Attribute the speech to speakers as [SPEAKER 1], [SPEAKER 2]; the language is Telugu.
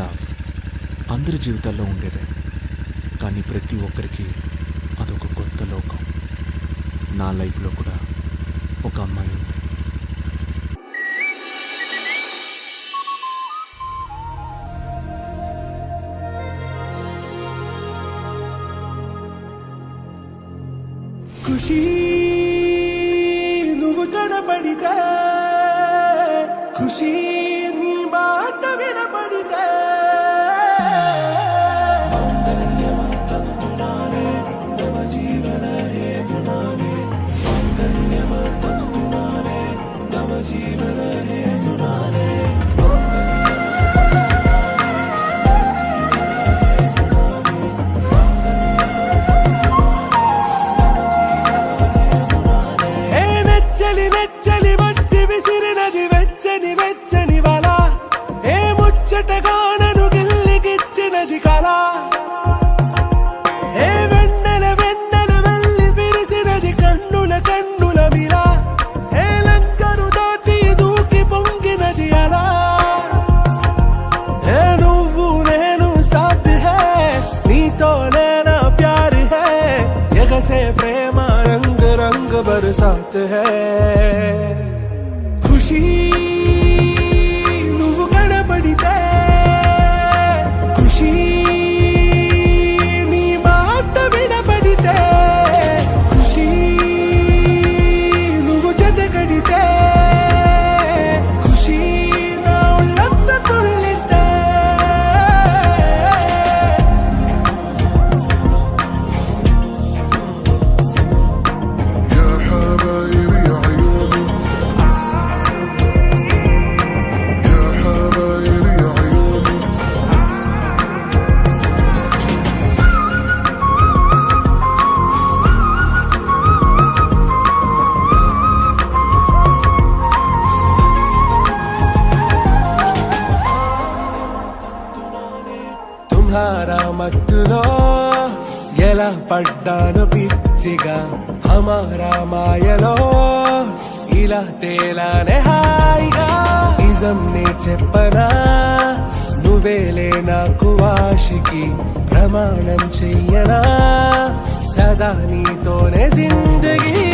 [SPEAKER 1] లవ్ అందరి జీవితాల్లో ఉండేదే, కానీ ప్రతి ఒక్కరికి అదొక కొత్త లోకం. నా లైఫ్లో కూడా ఒక అమ్మాయి ఉంది.
[SPEAKER 2] ఖుషీ నువ్వు కనబడితే, ఖుషీ నీ మాట వినబడితే, మంగళ్యమంతంతునానే నవ జీవన హేతునానే, మంగళ్యమంతంతునానే నవ జీవన హేతునానే. నెచ్చలి వచ్చి విసిరినది వెచ్చని వెచ్చని వల, ఏ ముచ్చటగా నన్ను గిల్లిగిచ్చినది కళ, ఏ వెన్నెల వెళ్ళి విరిసినది కన్నుల కన్నుల మిల, ఏ లంకను దాటి దూకి పొంగినది అలా. ఏ నువ్వు నేను సాథ్ హై, నీతోనే నా ప్యార్ హై, ఎగసే ప్రేమ రంగ్ రంగ్ బరసాత్ హై. ఖుషీ నువ్వు కనబడితే, ఖుషీ నీ మాట వినబడితే, ఖుషీ నువ్వు జతగడితే, ఖుషీ నా ఒళ్ళంత తుళ్ళితే. తుమ్హారా మత్తులో ఎలా పడ్డాను పిచ్చిగా, హమారా మాయలో ఇలా తేలానే హాయిగా. నిజం నే చెప్పనా, నువ్వేలే నాకు ఆశికి, ప్రమాణం చెయ్యనా సదా నీతోనే జిందగీ.